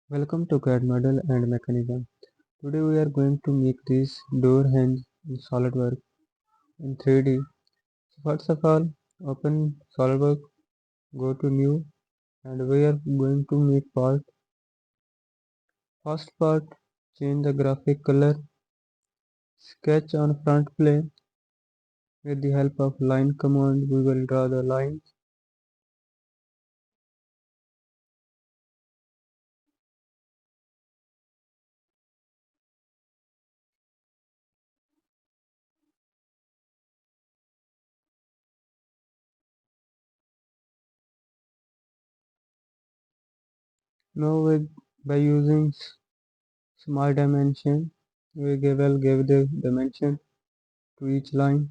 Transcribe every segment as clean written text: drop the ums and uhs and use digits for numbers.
Welcome to CAD Model and Mechanism. Today we are going to make this door hinge in SolidWorks in 3D. So first of all, open SolidWorks, go to New, and we are going to make part. First part, change the graphic color, sketch on front plane. With the help of line command, we will draw the line. Now by using small dimension, will give the dimension to each line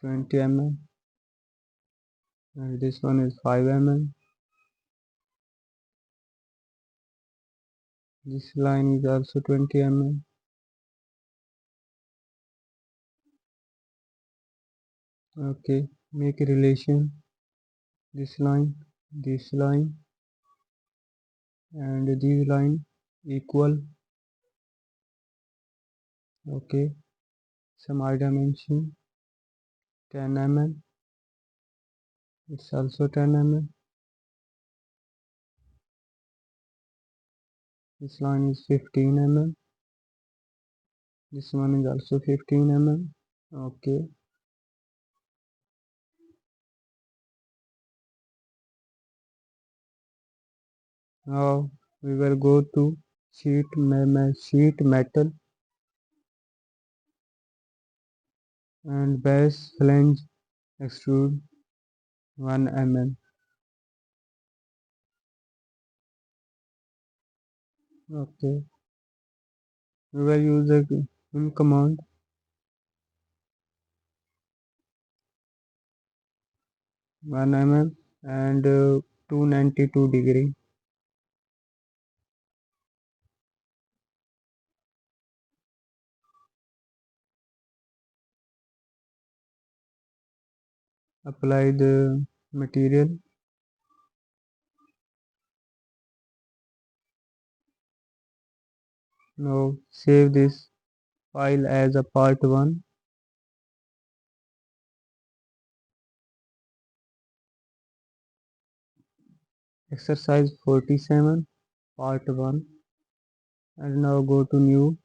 20 mm, and this one is 5 mm. This line is also 20 mm. Okay, make a relation. This line, and this line equal. Okay, some high dimension 10 mm. It's also 10 mm. This line is 15 mm. This one is also 15 mm. Okay, now we will go to sheet metal and base flange extrude 1 mm. Okay, we will use a command 1 mm and 292 degree. Apply the material. Now save this file as a part 1. Exercise 47 part 1, and now go to new.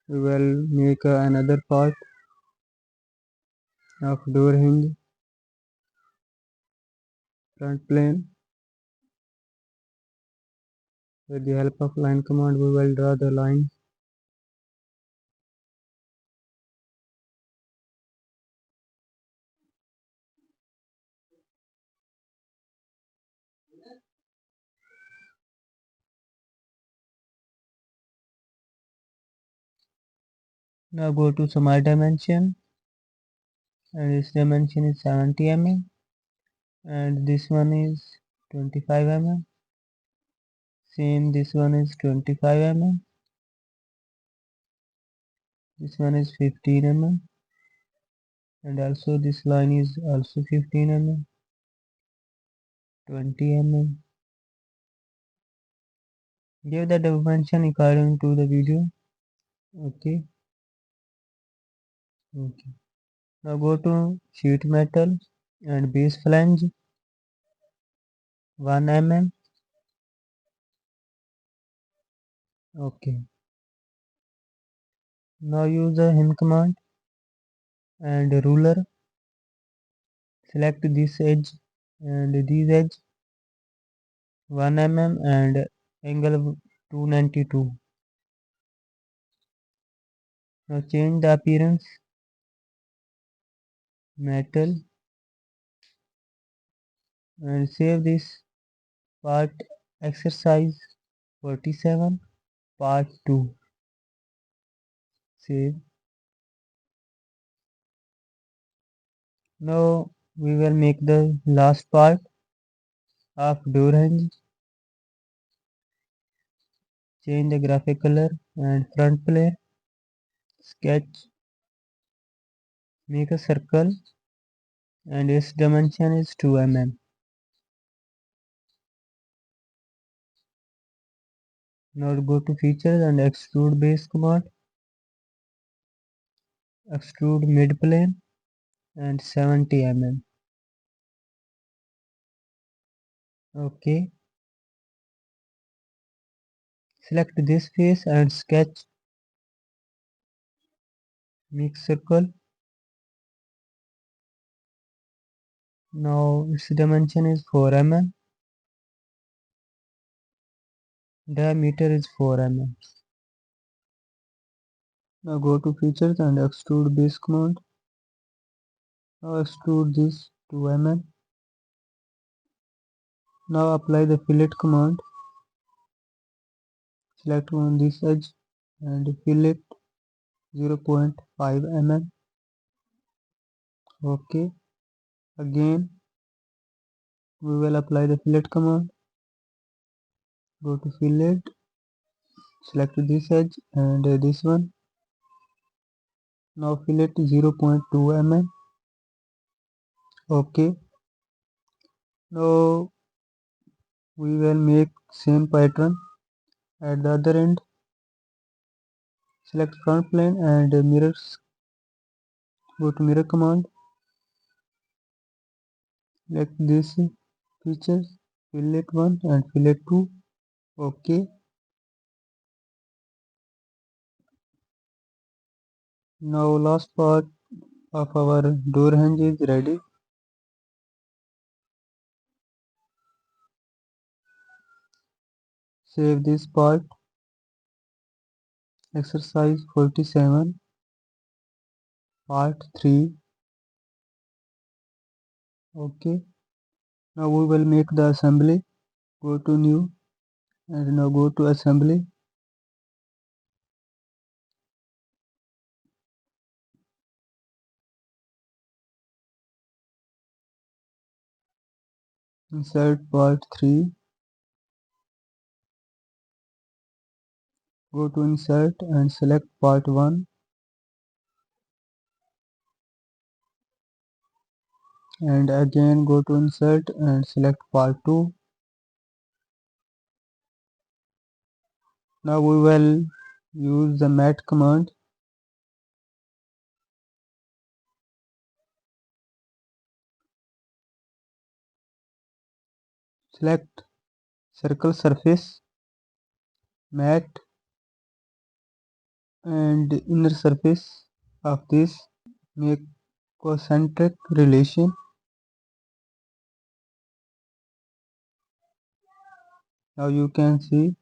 We will make another part of door hinge front plane. With the help of line command we will draw the line. Now go to small dimension, and its dimension is 70 mm, and this one is 25 mm. Same, this one is 25 mm. This one is 15 mm, and also this line is also 15 mm, 20 mm. Give the dimension according to the video. Okay. Okay. Now go to sheet metal and base flange 1 mm. Okay. Now use the Hinge command and ruler. Select this edge and this edge 1 mm and angle 292. Now change the appearance metal and save this part exercise 47 part 2. Save. Now we will make the last part of door hinge. Change the graphic color and front plane. Sketch. Make a circle and its dimension is 2 mm. Now go to features and extrude base command, extrude mid plane and 70 mm. Okay, select this face and sketch mix circle. Now its dimension is 4 mm, diameter is 4 mm. Now go to features and extrude base command. Now extrude this 2 mm. Now apply the fillet command. Select on this edge and fillet 0.5 mm. Okay. Again we will apply the fillet command. Go to fillet, select this edge and this one. Now fillet 0.2 mm. Okay. Now we will make same pattern at the other end. Select front plane and mirrors. Go to mirror command. Select this features, fillet 1 and fillet 2. Okay. Now last part of our door hinge is ready. Save this part. Exercise 47 part 3. Okay. Now we will make the assembly. Go to new and now go to assembly. Insert part 3. Go to insert and select part 1 and again go to insert and select part 2. Now we will use the mat command. Select circle surface, mat and inner surface of this. Make concentric relation. Now you can see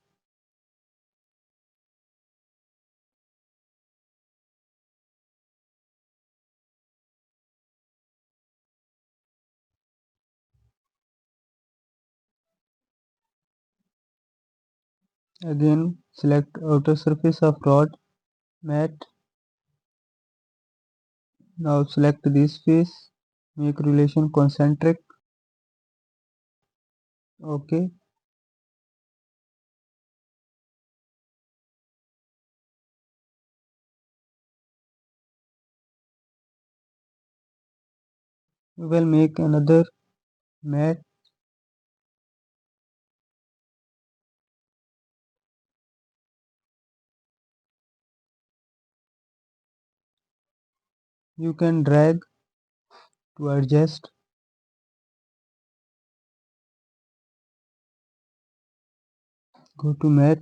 again select outer surface of rod, mat. Now select this face, make relation concentric. Okay. We will make another mat. You can drag to adjust. Go to mat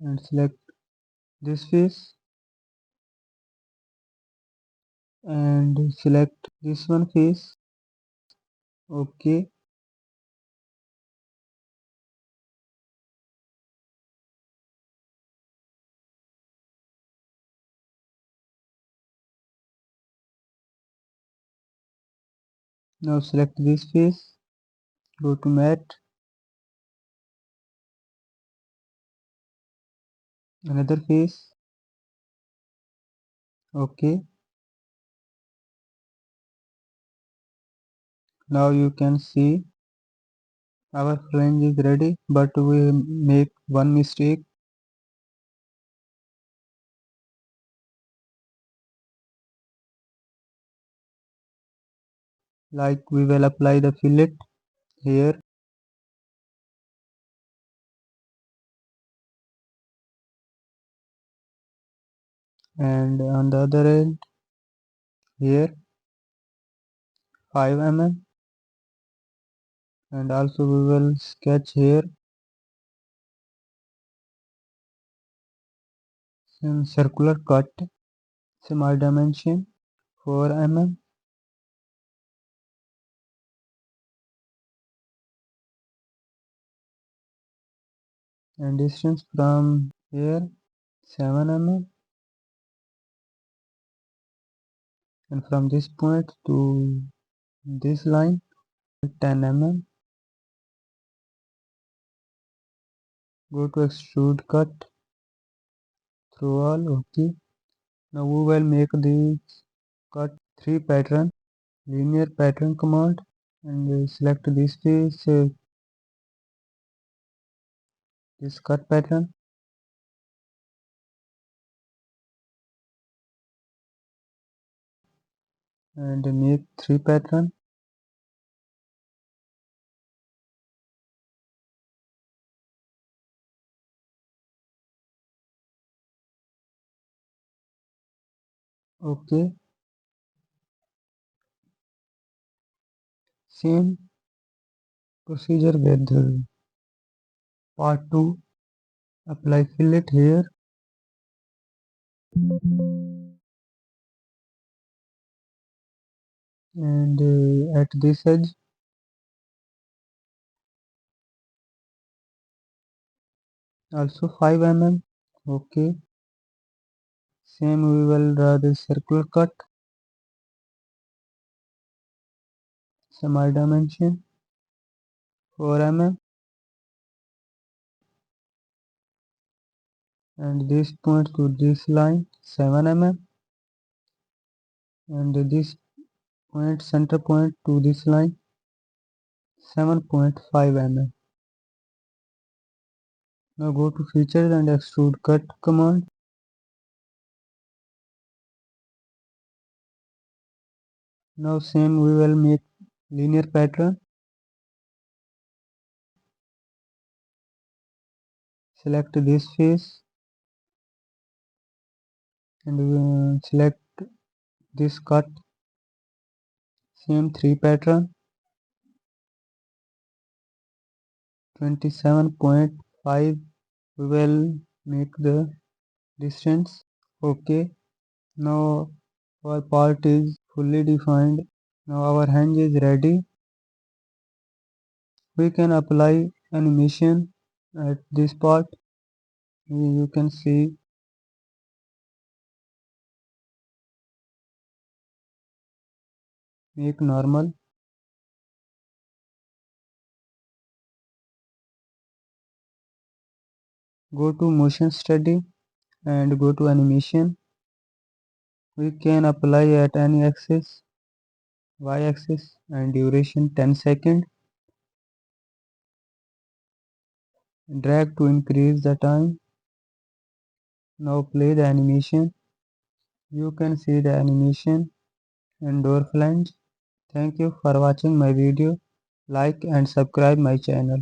and select this face and select this one face. Okay. Now select this face. Go to mat, another face. Okay. Now you can see our flange is ready, but we make one mistake. Like we will apply the fillet here. and on the other end here 5 mm, and also we will sketch here some circular cut, small dimension 4 mm, and distance from here 7 mm, and from this point to this line 10 mm. Go to extrude cut through all. Okay, now we will make the cut 3 pattern, linear pattern command, and select this piece, this cut pattern, and make 3 pattern. Okay, same procedure with part 2. Apply fillet here, and at this edge also 5 mm. Okay, same we will draw the circular cut, small dimension 4 mm, and this point to this line 7 mm, and this point center point to this line 7.5 mm. Now go to features and extrude cut command. Now same we will make linear pattern. Select this face and select this cut. Same 3 pattern 27.5 we will make the distance. Okay, now our part is fully defined. Now our hinge is ready. We can apply animation at this part. You can see make normal. Go to motion study and go to animation. We can apply at any axis, y axis, and duration 10 seconds. Drag to increase the time. Now play the animation. You can see the animation and door flange. Thank you for watching my video. Like and subscribe my channel.